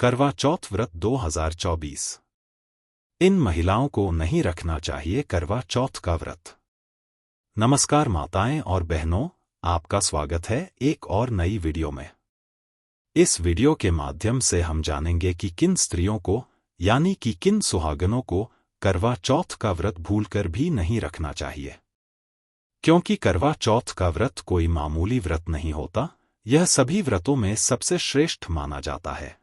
करवा चौथ व्रत 2024। इन महिलाओं को नहीं रखना चाहिए करवा चौथ का व्रत। नमस्कार माताएं और बहनों, आपका स्वागत है एक और नई वीडियो में। इस वीडियो के माध्यम से हम जानेंगे कि किन स्त्रियों को यानी कि किन सुहागनों को करवा चौथ का व्रत भूलकर भी नहीं रखना चाहिए। क्योंकि करवा चौथ का व्रत कोई मामूली व्रत नहीं होता, यह सभी व्रतों में सबसे श्रेष्ठ माना जाता है।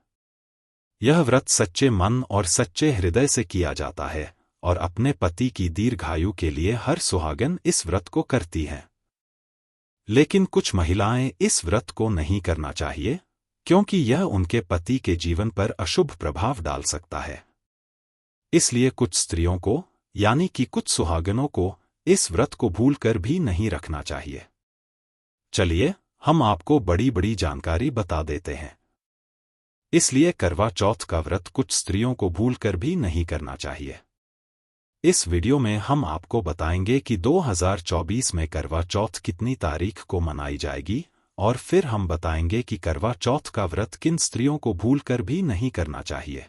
यह व्रत सच्चे मन और सच्चे हृदय से किया जाता है और अपने पति की दीर्घायु के लिए हर सुहागन इस व्रत को करती है। लेकिन कुछ महिलाएं इस व्रत को नहीं करना चाहिए क्योंकि यह उनके पति के जीवन पर अशुभ प्रभाव डाल सकता है। इसलिए कुछ स्त्रियों को यानी कि कुछ सुहागनों को इस व्रत को भूलकर भी नहीं रखना चाहिए। चलिए हम आपको बड़ी बड़ी जानकारी बता देते हैं। इसलिए करवा चौथ का व्रत कुछ स्त्रियों को भूलकर भी नहीं करना चाहिए। इस वीडियो में हम आपको बताएंगे कि 2024 में करवा चौथ कितनी तारीख को मनाई जाएगी और फिर हम बताएंगे कि करवा चौथ का व्रत किन स्त्रियों को भूलकर भी नहीं करना चाहिए।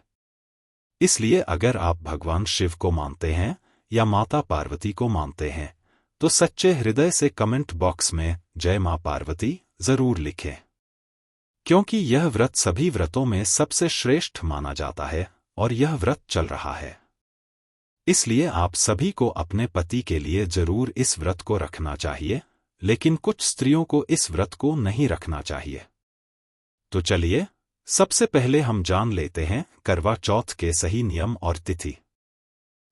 इसलिए अगर आप भगवान शिव को मानते हैं या माता पार्वती को मानते हैं तो सच्चे हृदय से कमेंट बॉक्स में जय मां पार्वती जरूर लिखें, क्योंकि यह व्रत सभी व्रतों में सबसे श्रेष्ठ माना जाता है और यह व्रत चल रहा है। इसलिए आप सभी को अपने पति के लिए जरूर इस व्रत को रखना चाहिए, लेकिन कुछ स्त्रियों को इस व्रत को नहीं रखना चाहिए। तो चलिए सबसे पहले हम जान लेते हैं करवा चौथ के सही नियम और तिथि।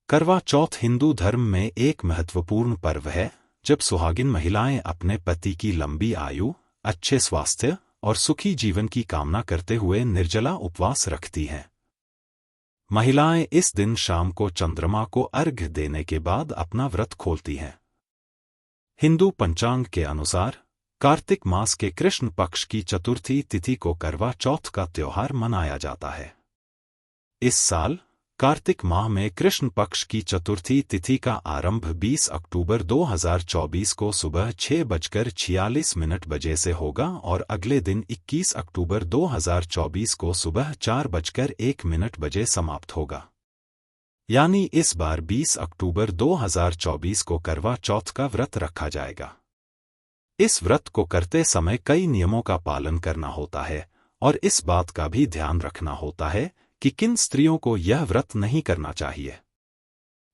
करवा चौथ हिंदू धर्म में एक महत्वपूर्ण पर्व है जब सुहागिन महिलाएं अपने पति की लंबी आयु, अच्छे स्वास्थ्य और सुखी जीवन की कामना करते हुए निर्जला उपवास रखती हैं। महिलाएं इस दिन शाम को चंद्रमा को अर्घ्य देने के बाद अपना व्रत खोलती हैं। हिंदू पंचांग के अनुसार कार्तिक मास के कृष्ण पक्ष की चतुर्थी तिथि को करवा चौथ का त्योहार मनाया जाता है। इस साल कार्तिक माह में कृष्ण पक्ष की चतुर्थी तिथि का आरंभ 20 अक्टूबर 2024 को सुबह 6:46 बजे से होगा और अगले दिन 21 अक्टूबर 2024 को सुबह 4:01 बजे समाप्त होगा। यानी इस बार 20 अक्टूबर 2024 को करवा चौथ का व्रत रखा जाएगा। इस व्रत को करते समय कई नियमों का पालन करना होता है और इस बात का भी ध्यान रखना होता है कि किन स्त्रियों को यह व्रत नहीं करना चाहिए।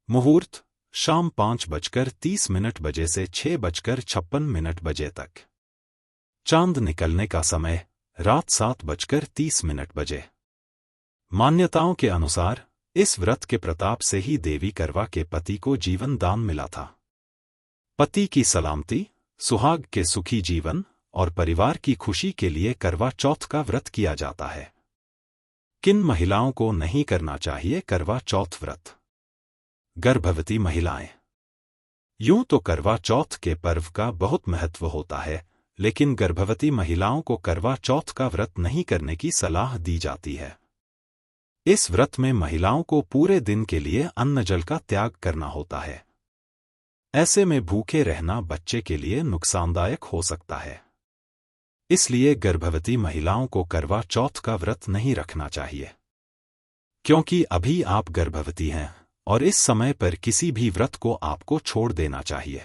मुहूर्त शाम 5:30 बजे से 6:56 बजे तक। चांद निकलने का समय रात 7:30 बजे। मान्यताओं के अनुसार इस व्रत के प्रताप से ही देवी करवा के पति को जीवन दान मिला था। पति की सलामती, सुहाग के सुखी जीवन और परिवार की खुशी के लिए करवा चौथ का व्रत किया जाता है। किन महिलाओं को नहीं करना चाहिए करवा चौथ व्रत? गर्भवती महिलाएं। यूं तो करवा चौथ के पर्व का बहुत महत्व होता है, लेकिन गर्भवती महिलाओं को करवा चौथ का व्रत नहीं करने की सलाह दी जाती है। इस व्रत में महिलाओं को पूरे दिन के लिए अन्न जल का त्याग करना होता है। ऐसे में भूखे रहना बच्चे के लिए नुकसानदायक हो सकता है। इसलिए गर्भवती महिलाओं को करवा चौथ का व्रत नहीं रखना चाहिए। क्योंकि अभी आप गर्भवती हैं और इस समय पर किसी भी व्रत को आपको छोड़ देना चाहिए।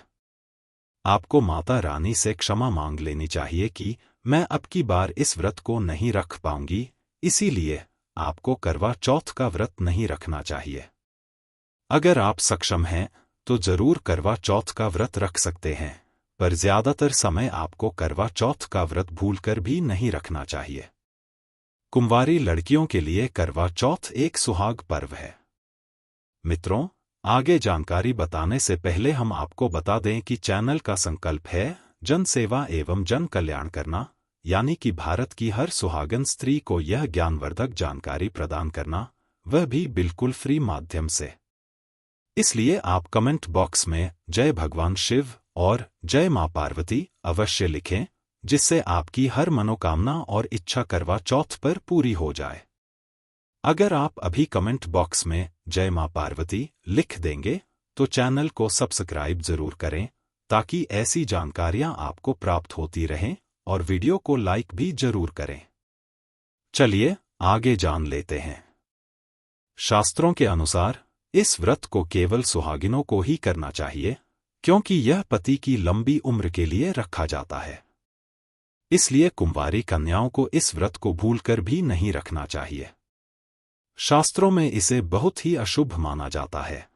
आपको माता रानी से क्षमा मांग लेनी चाहिए कि मैं अब की बार इस व्रत को नहीं रख पाऊंगी, इसीलिए आपको करवा चौथ का व्रत नहीं रखना चाहिए। अगर आप सक्षम हैं तो जरूर करवा चौथ का व्रत रख सकते हैं, पर ज्यादातर समय आपको करवा चौथ का व्रत भूलकर भी नहीं रखना चाहिए। कुंवारी लड़कियों के लिए करवा चौथ एक सुहाग पर्व है। मित्रों, आगे जानकारी बताने से पहले हम आपको बता दें कि चैनल का संकल्प है जन सेवा एवं जन कल्याण करना, यानी कि भारत की हर सुहागन स्त्री को यह ज्ञानवर्धक जानकारी प्रदान करना, वह भी बिल्कुल फ्री माध्यम से। इसलिए आप कमेंट बॉक्स में जय भगवान शिव और जय मां पार्वती अवश्य लिखें, जिससे आपकी हर मनोकामना और इच्छा करवा चौथ पर पूरी हो जाए। अगर आप अभी कमेंट बॉक्स में जय मां पार्वती लिख देंगे तो चैनल को सब्सक्राइब जरूर करें, ताकि ऐसी जानकारियां आपको प्राप्त होती रहें और वीडियो को लाइक भी जरूर करें। चलिए आगे जान लेते हैं। शास्त्रों के अनुसार इस व्रत को केवल सुहागिनों को ही करना चाहिए, क्योंकि यह पति की लंबी उम्र के लिए रखा जाता है। इसलिए कुंवारी कन्याओं को इस व्रत को भूलकर भी नहीं रखना चाहिए। शास्त्रों में इसे बहुत ही अशुभ माना जाता है।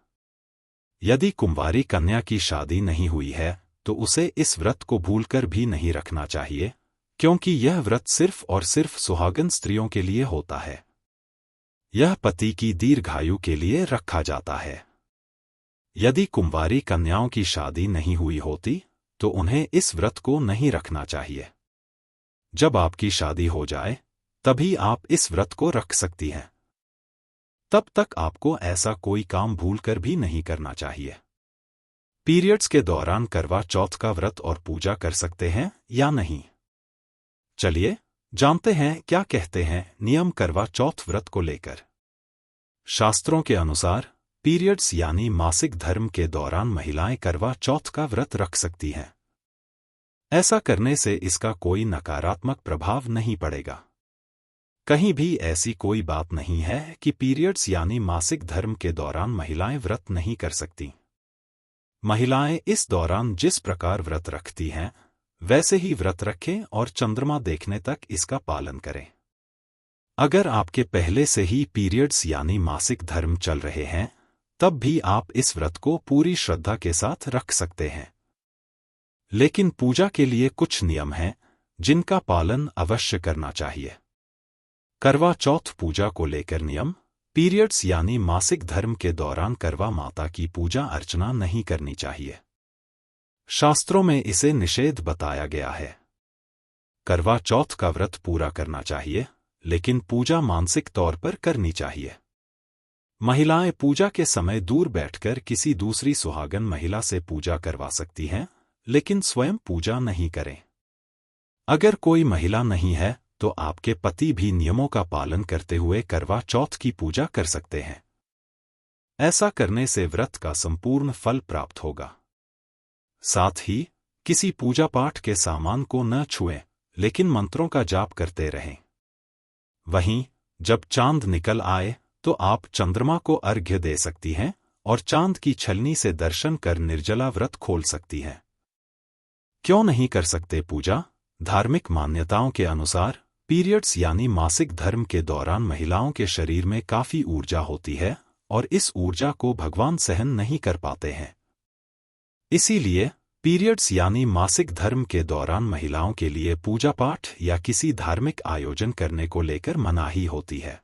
यदि कुंवारी कन्या की शादी नहीं हुई है तो उसे इस व्रत को भूलकर भी नहीं रखना चाहिए, क्योंकि यह व्रत सिर्फ और सिर्फ सुहागन स्त्रियों के लिए होता है। यह पति की दीर्घायु के लिए रखा जाता है। यदि कुंवारी कन्याओं की शादी नहीं हुई होती तो उन्हें इस व्रत को नहीं रखना चाहिए। जब आपकी शादी हो जाए तभी आप इस व्रत को रख सकती हैं। तब तक आपको ऐसा कोई काम भूलकर भी नहीं करना चाहिए। पीरियड्स के दौरान करवा चौथ का व्रत और पूजा कर सकते हैं या नहीं? चलिए जानते हैं क्या कहते हैं नियम करवा चौथ व्रत को लेकर। शास्त्रों के अनुसार पीरियड्स यानी मासिक धर्म के दौरान महिलाएं करवा चौथ का व्रत रख सकती हैं। ऐसा करने से इसका कोई नकारात्मक प्रभाव नहीं पड़ेगा। कहीं भी ऐसी कोई बात नहीं है कि पीरियड्स यानी मासिक धर्म के दौरान महिलाएं व्रत नहीं कर सकती। महिलाएं इस दौरान जिस प्रकार व्रत रखती हैं वैसे ही व्रत रखें और चंद्रमा देखने तक इसका पालन करें। अगर आपके पहले से ही पीरियड्स यानी मासिक धर्म चल रहे हैं तब भी आप इस व्रत को पूरी श्रद्धा के साथ रख सकते हैं। लेकिन पूजा के लिए कुछ नियम हैं जिनका पालन अवश्य करना चाहिए। करवा चौथ पूजा को लेकर नियम। पीरियड्स यानी मासिक धर्म के दौरान करवा माता की पूजा अर्चना नहीं करनी चाहिए। शास्त्रों में इसे निषेध बताया गया है। करवा चौथ का व्रत पूरा करना चाहिए, लेकिन पूजा मानसिक तौर पर करनी चाहिए। महिलाएं पूजा के समय दूर बैठकर किसी दूसरी सुहागन महिला से पूजा करवा सकती हैं, लेकिन स्वयं पूजा नहीं करें। अगर कोई महिला नहीं है तो आपके पति भी नियमों का पालन करते हुए करवा चौथ की पूजा कर सकते हैं। ऐसा करने से व्रत का संपूर्ण फल प्राप्त होगा। साथ ही किसी पूजा पाठ के सामान को न छुएं, लेकिन मंत्रों का जाप करते रहें। वहीं जब चांद निकल आए तो आप चंद्रमा को अर्घ्य दे सकती हैं और चांद की छलनी से दर्शन कर निर्जला व्रत खोल सकती हैं। क्यों नहीं कर सकते पूजा? धार्मिक मान्यताओं के अनुसार पीरियड्स यानी मासिक धर्म के दौरान महिलाओं के शरीर में काफी ऊर्जा होती है और इस ऊर्जा को भगवान सहन नहीं कर पाते हैं। इसीलिए पीरियड्स यानी मासिक धर्म के दौरान महिलाओं के लिए पूजा पाठ या किसी धार्मिक आयोजन करने को लेकर मनाही होती है।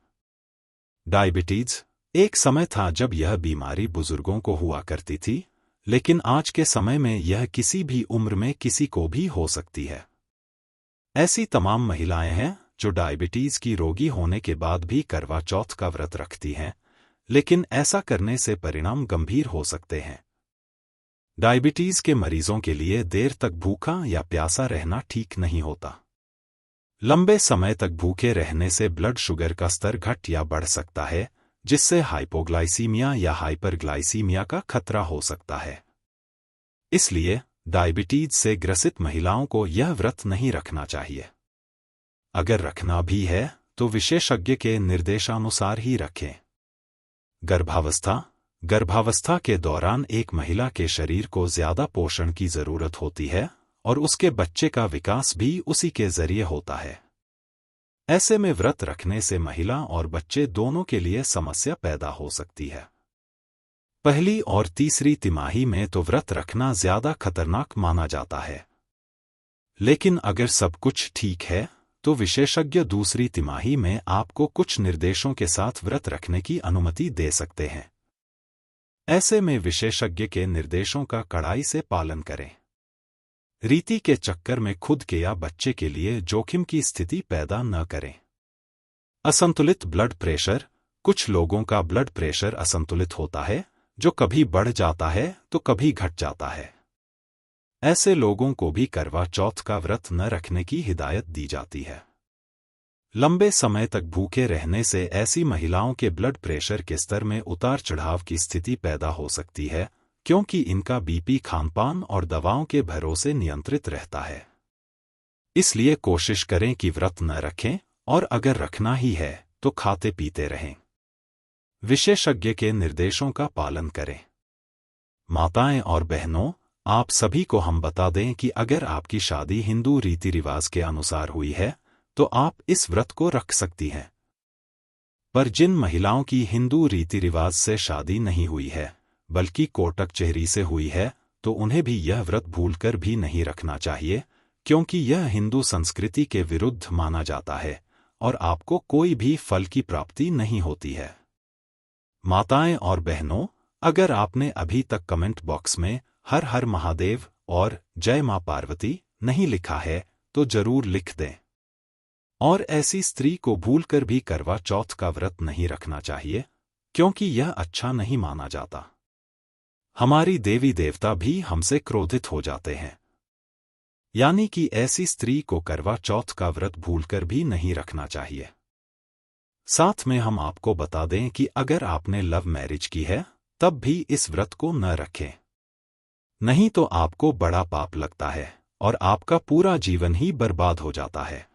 डायबिटीज। एक समय था जब यह बीमारी बुजुर्गों को हुआ करती थी, लेकिन आज के समय में यह किसी भी उम्र में किसी को भी हो सकती है। ऐसी तमाम महिलाएं हैं जो डायबिटीज की रोगी होने के बाद भी करवा चौथ का व्रत रखती हैं, लेकिन ऐसा करने से परिणाम गंभीर हो सकते हैं। डायबिटीज के मरीजों के लिए देर तक भूखा या प्यासा रहना ठीक नहीं होता। लंबे समय तक भूखे रहने से ब्लड शुगर का स्तर घट या बढ़ सकता है, जिससे हाइपोग्लाइसीमिया या हाइपरग्लाइसीमिया का खतरा हो सकता है। इसलिए डायबिटीज से ग्रसित महिलाओं को यह व्रत नहीं रखना चाहिए। अगर रखना भी है तो विशेषज्ञ के निर्देशानुसार ही रखें। गर्भावस्था के दौरान एक महिला के शरीर को ज्यादा पोषण की जरूरत होती है और उसके बच्चे का विकास भी उसी के जरिए होता है। ऐसे में व्रत रखने से महिला और बच्चे दोनों के लिए समस्या पैदा हो सकती है। पहली और तीसरी तिमाही में तो व्रत रखना ज्यादा खतरनाक माना जाता है, लेकिन अगर सब कुछ ठीक है तो विशेषज्ञ दूसरी तिमाही में आपको कुछ निर्देशों के साथ व्रत रखने की अनुमति दे सकते हैं। ऐसे में विशेषज्ञ के निर्देशों का कड़ाई से पालन करें। रीति के चक्कर में खुद के या बच्चे के लिए जोखिम की स्थिति पैदा न करें। असंतुलित ब्लड प्रेशर। कुछ लोगों का ब्लड प्रेशर असंतुलित होता है, जो कभी बढ़ जाता है तो कभी घट जाता है। ऐसे लोगों को भी करवा चौथ का व्रत न रखने की हिदायत दी जाती है। लंबे समय तक भूखे रहने से ऐसी महिलाओं के ब्लड प्रेशर के स्तर में उतार चढ़ाव की स्थिति पैदा हो सकती है, क्योंकि इनका बीपी खानपान और दवाओं के भरोसे नियंत्रित रहता है। इसलिए कोशिश करें कि व्रत न रखें, और अगर रखना ही है तो खाते पीते रहें। विशेषज्ञ के निर्देशों का पालन करें। माताएं और बहनों, आप सभी को हम बता दें कि अगर आपकी शादी हिंदू रीति रिवाज के अनुसार हुई है तो आप इस व्रत को रख सकती हैं। पर जिन महिलाओं की हिंदू रीति रिवाज से शादी नहीं हुई है बल्कि कोर्ट कचहरी से हुई है, तो उन्हें भी यह व्रत भूलकर भी नहीं रखना चाहिए, क्योंकि यह हिंदू संस्कृति के विरुद्ध माना जाता है और आपको कोई भी फल की प्राप्ति नहीं होती है। माताएं और बहनों, अगर आपने अभी तक कमेंट बॉक्स में हर हर महादेव और जय मां पार्वती नहीं लिखा है तो जरूर लिख दें। और ऐसी स्त्री को भूलकर भी करवा चौथ का व्रत नहीं रखना चाहिए, क्योंकि यह अच्छा नहीं माना जाता। हमारी देवी देवता भी हमसे क्रोधित हो जाते हैं। यानी कि ऐसी स्त्री को करवा चौथ का व्रत भूलकर भी नहीं रखना चाहिए। साथ में हम आपको बता दें कि अगर आपने लव मैरिज की है तब भी इस व्रत को न रखें, नहीं तो आपको बड़ा पाप लगता है और आपका पूरा जीवन ही बर्बाद हो जाता है।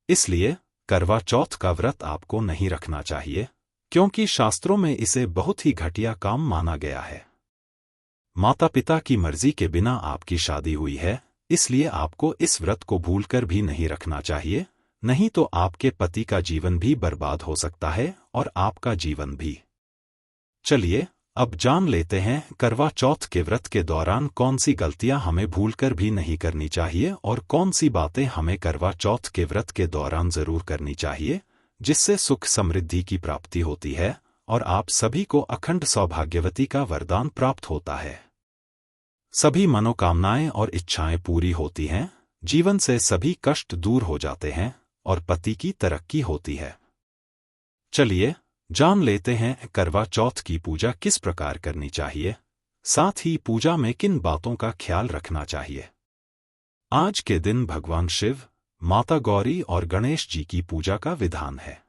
इसलिए करवा चौथ का व्रत आपको नहीं रखना चाहिए, क्योंकि शास्त्रों में इसे बहुत ही घटिया काम माना गया है। माता पिता की मर्जी के बिना आपकी शादी हुई है, इसलिए आपको इस व्रत को भूलकर भी नहीं रखना चाहिए, नहीं तो आपके पति का जीवन भी बर्बाद हो सकता है और आपका जीवन भी। चलिए अब जान लेते हैं करवा चौथ के व्रत के दौरान कौन सी गलतियां हमें भूलकर भी नहीं करनी चाहिए और कौन सी बातें हमें करवा चौथ के व्रत के दौरान जरूर करनी चाहिए, जिससे सुख समृद्धि की प्राप्ति होती है और आप सभी को अखंड सौभाग्यवती का वरदान प्राप्त होता है। सभी मनोकामनाएं और इच्छाएं पूरी होती हैं, जीवन से सभी कष्ट दूर हो जाते हैं और पति की तरक्की होती है। चलिए जान लेते हैं करवा चौथ की पूजा किस प्रकार करनी चाहिए, साथ ही पूजा में किन बातों का ख्याल रखना चाहिए। आज के दिन भगवान शिव, माता गौरी और गणेश जी की पूजा का विधान है।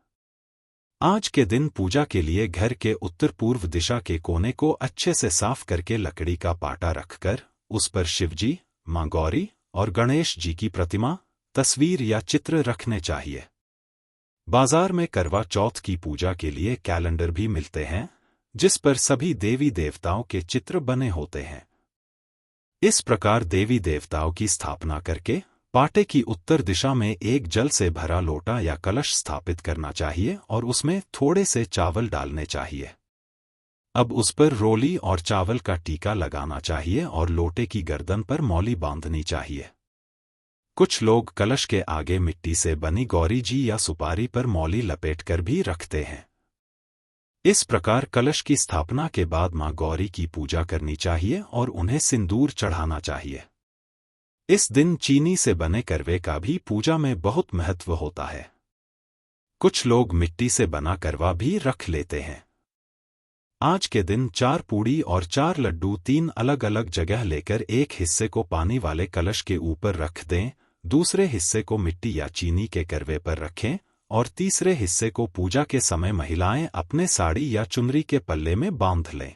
आज के दिन पूजा के लिए घर के उत्तर पूर्व दिशा के कोने को अच्छे से साफ करके लकड़ी का पाटा रखकर उस पर शिवजी, मां गौरी और गणेश जी की प्रतिमा, तस्वीर या चित्र रखने चाहिए। बाजार में करवा चौथ की पूजा के लिए कैलेंडर भी मिलते हैं, जिस पर सभी देवी देवताओं के चित्र बने होते हैं। इस प्रकार देवी देवताओं की स्थापना करके पाटे की उत्तर दिशा में एक जल से भरा लोटा या कलश स्थापित करना चाहिए और उसमें थोड़े से चावल डालने चाहिए। अब उस पर रोली और चावल का टीका लगाना चाहिए और लोटे की गर्दन पर मौली बांधनी चाहिए। कुछ लोग कलश के आगे मिट्टी से बनी गौरी जी या सुपारी पर मौली लपेटकर भी रखते हैं। इस प्रकार कलश की स्थापना के बाद मां गौरी की पूजा करनी चाहिए और उन्हें सिंदूर चढ़ाना चाहिए। इस दिन चीनी से बने करवे का भी पूजा में बहुत महत्व होता है। कुछ लोग मिट्टी से बना करवा भी रख लेते हैं। आज के दिन 4 पूड़ी और 4 लड्डू 3 अलग अलग जगह लेकर एक हिस्से को पानी वाले कलश के ऊपर रख दें, दूसरे हिस्से को मिट्टी या चीनी के करवे पर रखें और तीसरे हिस्से को पूजा के समय महिलाएं अपने साड़ी या चुनरी के पल्ले में बांध लें।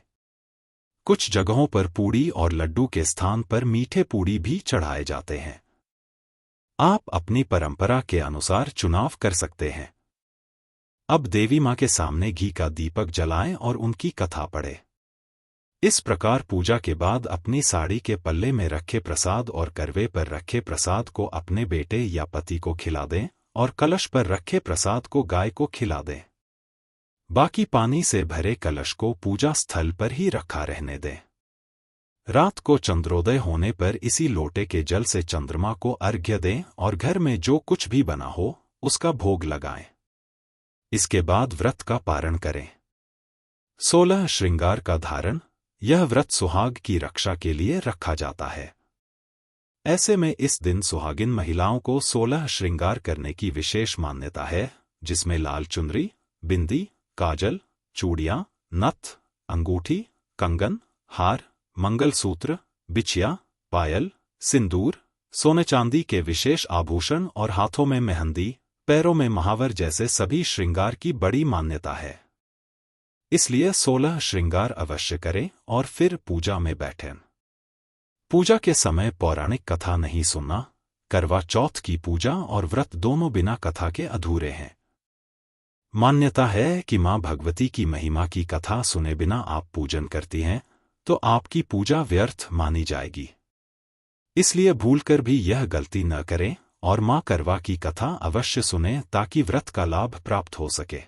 कुछ जगहों पर पूड़ी और लड्डू के स्थान पर मीठे पूड़ी भी चढ़ाए जाते हैं। आप अपनी परंपरा के अनुसार चुनाव कर सकते हैं। अब देवी मां के सामने घी का दीपक जलाएं और उनकी कथा पढ़ें। इस प्रकार पूजा के बाद अपनी साड़ी के पल्ले में रखे प्रसाद और करवे पर रखे प्रसाद को अपने बेटे या पति को खिला दें और कलश पर रखे प्रसाद को गाय को खिला दें। बाकी पानी से भरे कलश को पूजा स्थल पर ही रखा रहने दें। रात को चंद्रोदय होने पर इसी लोटे के जल से चंद्रमा को अर्घ्य दें और घर में जो कुछ भी बना हो उसका भोग लगाएं। इसके बाद व्रत का पारण करें। 16 श्रृंगार का धारण, यह व्रत सुहाग की रक्षा के लिए रखा जाता है। ऐसे में इस दिन सुहागिन महिलाओं को 16 श्रृंगार करने की विशेष मान्यता है, जिसमें लाल चुनरी, बिंदी, काजल, चूड़ियां, नथ, अंगूठी, कंगन, हार, मंगलसूत्र, बिछिया, पायल, सिंदूर, सोने चांदी के विशेष आभूषण और हाथों में मेहंदी, पैरों में महावर जैसे सभी श्रृंगार की बड़ी मान्यता है। इसलिए 16 श्रृंगार अवश्य करें और फिर पूजा में बैठें। पूजा के समय पौराणिक कथा नहीं सुनना। करवा चौथ की पूजा और व्रत दोनों बिना कथा के अधूरे हैं। मान्यता है कि मां भगवती की महिमा की कथा सुने बिना आप पूजन करती हैं तो आपकी पूजा व्यर्थ मानी जाएगी। इसलिए भूलकर भी यह गलती न करें और मां करवा की कथा अवश्य सुनें ताकि व्रत का लाभ प्राप्त हो सके।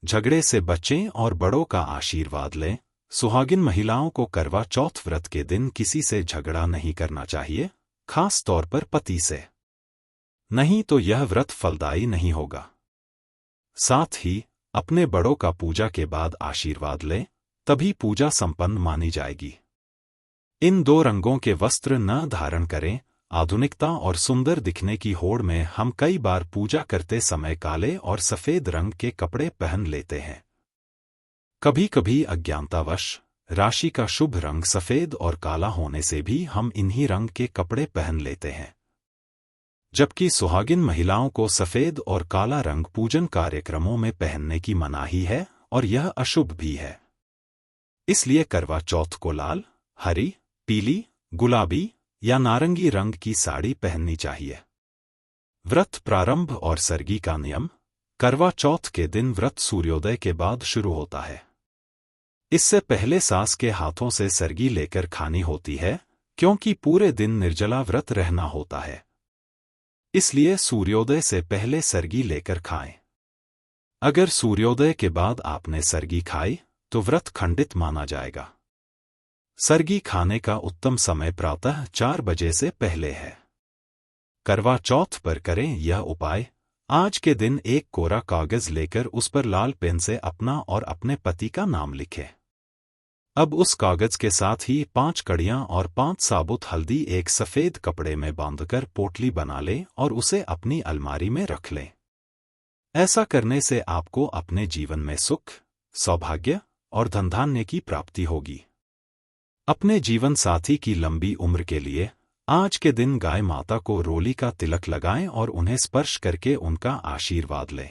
झगड़े से बचें और बड़ों का आशीर्वाद लें। सुहागिन महिलाओं को करवा चौथ व्रत के दिन किसी से झगड़ा नहीं करना चाहिए, खास तौर पर पति से। नहीं तो यह व्रत फलदायी नहीं होगा। साथ ही अपने बड़ों का पूजा के बाद आशीर्वाद लें, तभी पूजा संपन्न मानी जाएगी। इन दो रंगों के वस्त्र न धारण करें। आधुनिकता और सुंदर दिखने की होड़ में हम कई बार पूजा करते समय काले और सफेद रंग के कपड़े पहन लेते हैं। कभी कभी अज्ञानतावश राशि का शुभ रंग सफेद और काला होने से भी हम इन्हीं रंग के कपड़े पहन लेते हैं, जबकि सुहागिन महिलाओं को सफेद और काला रंग पूजन कार्यक्रमों में पहनने की मनाही है और यह अशुभ भी है। इसलिए करवा चौथ को लाल, हरी, पीली, गुलाबी या नारंगी रंग की साड़ी पहननी चाहिए। व्रत प्रारंभ और सरगी का नियम। करवा चौथ के दिन व्रत सूर्योदय के बाद शुरू होता है। इससे पहले सास के हाथों से सरगी लेकर खानी होती है, क्योंकि पूरे दिन निर्जला व्रत रहना होता है। इसलिए सूर्योदय से पहले सरगी लेकर खाएं। अगर सूर्योदय के बाद आपने सरगी खाई तो व्रत खंडित माना जाएगा। सरगी खाने का उत्तम समय प्रातः 4 बजे से पहले है। करवा चौथ पर करें यह उपाय। आज के दिन एक कोरा कागज लेकर उस पर लाल पेन से अपना और अपने पति का नाम लिखें। अब उस कागज के साथ ही 5 कड़ियां और 5 साबुत हल्दी एक सफेद कपड़े में बांधकर पोटली बना लें और उसे अपनी अलमारी में रख लें। ऐसा करने से आपको अपने जीवन में सुख, सौभाग्य और धनधान्य की प्राप्ति होगी। अपने जीवन साथी की लंबी उम्र के लिए आज के दिन गाय माता को रोली का तिलक लगाएं और उन्हें स्पर्श करके उनका आशीर्वाद लें।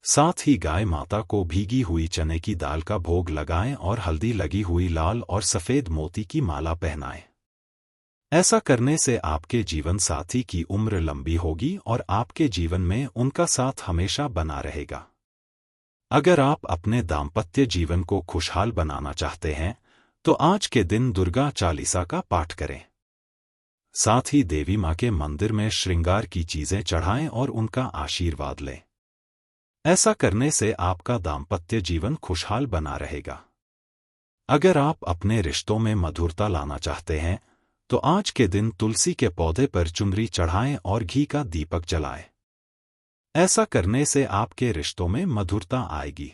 साथ ही गाय माता को भीगी हुई चने की दाल का भोग लगाएं और हल्दी लगी हुई लाल और सफेद मोती की माला पहनाएं। ऐसा करने से आपके जीवन साथी की उम्र लंबी होगी और आपके जीवन में उनका साथ हमेशा बना रहेगा। अगर आप अपने दाम्पत्य जीवन को खुशहाल बनाना चाहते हैं तो आज के दिन दुर्गा चालीसा का पाठ करें। साथ ही देवी मां के मंदिर में श्रृंगार की चीजें चढ़ाएं और उनका आशीर्वाद लें। ऐसा करने से आपका दाम्पत्य जीवन खुशहाल बना रहेगा। अगर आप अपने रिश्तों में मधुरता लाना चाहते हैं तो आज के दिन तुलसी के पौधे पर चुनरी चढ़ाएं और घी का दीपक जलाएं। ऐसा करने से आपके रिश्तों में मधुरता आएगी।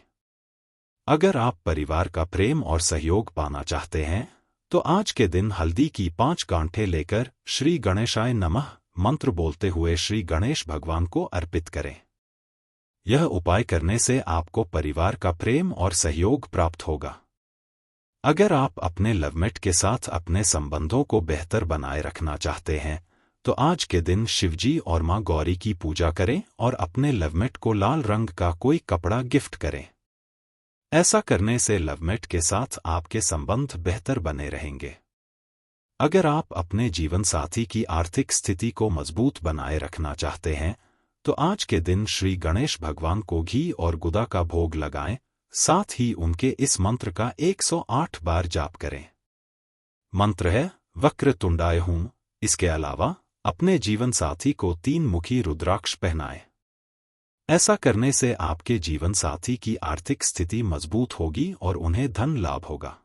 अगर आप परिवार का प्रेम और सहयोग पाना चाहते हैं तो आज के दिन हल्दी की 5 गांठें लेकर श्री गणेशाय नमः मंत्र बोलते हुए श्री गणेश भगवान को अर्पित करें। यह उपाय करने से आपको परिवार का प्रेम और सहयोग प्राप्त होगा। अगर आप अपने लवमेट के साथ अपने संबंधों को बेहतर बनाए रखना चाहते हैं तो आज के दिन शिवजी और मां गौरी की पूजा करें और अपने लवमेट को लाल रंग का कोई कपड़ा गिफ्ट करें। ऐसा करने से लवमेट के साथ आपके संबंध बेहतर बने रहेंगे। अगर आप अपने जीवन साथी की आर्थिक स्थिति को मजबूत बनाए रखना चाहते हैं तो आज के दिन श्री गणेश भगवान को घी और गुदा का भोग लगाएं। साथ ही उनके इस मंत्र का 108 बार जाप करें। मंत्र है वक्रतुंडाय हूं। इसके अलावा अपने जीवन साथी को 3 मुखी रुद्राक्ष पहनाएं। ऐसा करने से आपके जीवन साथी की आर्थिक स्थिति मजबूत होगी और उन्हें धन लाभ होगा।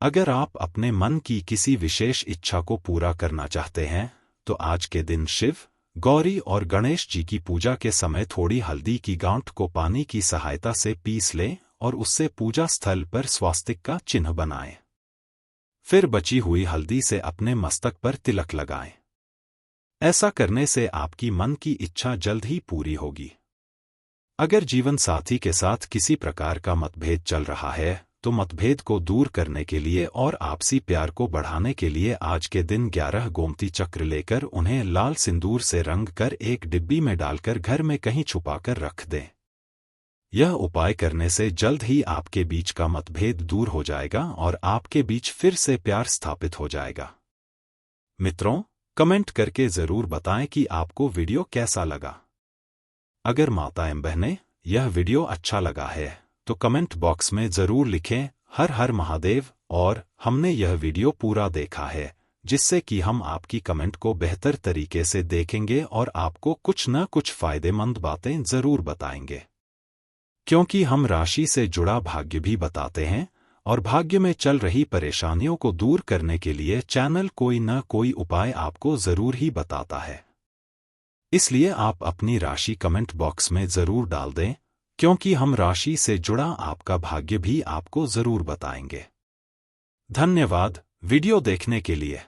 अगर आप अपने मन की किसी विशेष इच्छा को पूरा करना चाहते हैं तो आज के दिन शिव, गौरी और गणेश जी की पूजा के समय थोड़ी हल्दी की गांठ को पानी की सहायता से पीस लें और उससे पूजा स्थल पर स्वास्तिक का चिन्ह बनाएं। फिर बची हुई हल्दी से अपने मस्तक पर तिलक लगाएं। ऐसा करने से आपकी मन की इच्छा जल्द ही पूरी होगी। अगर जीवन साथी के साथ किसी प्रकार का मतभेद चल रहा है तो मतभेद को दूर करने के लिए और आपसी प्यार को बढ़ाने के लिए आज के दिन 11 गोमती चक्र लेकर उन्हें लाल सिंदूर से रंग कर एक डिब्बी में डालकर घर में कहीं छुपाकर रख दें। यह उपाय करने से जल्द ही आपके बीच का मतभेद दूर हो जाएगा और आपके बीच फिर से प्यार स्थापित हो जाएगा। मित्रों, कमेंट करके जरूर बताएं कि आपको वीडियो कैसा लगा। अगर माताएं बहनें यह वीडियो अच्छा लगा है तो कमेंट बॉक्स में जरूर लिखें हर हर महादेव। और हमने यह वीडियो पूरा देखा है जिससे कि हम आपकी कमेंट को बेहतर तरीके से देखेंगे और आपको कुछ न कुछ फायदेमंद बातें जरूर बताएंगे, क्योंकि हम राशि से जुड़ा भाग्य भी बताते हैं और भाग्य में चल रही परेशानियों को दूर करने के लिए चैनल कोई न कोई उपाय आपको जरूर ही बताता है। इसलिए आप अपनी राशि कमेंट बॉक्स में जरूर डाल दें, क्योंकि हम राशि से जुड़ा आपका भाग्य भी आपको जरूर बताएंगे। धन्यवाद वीडियो देखने के लिए।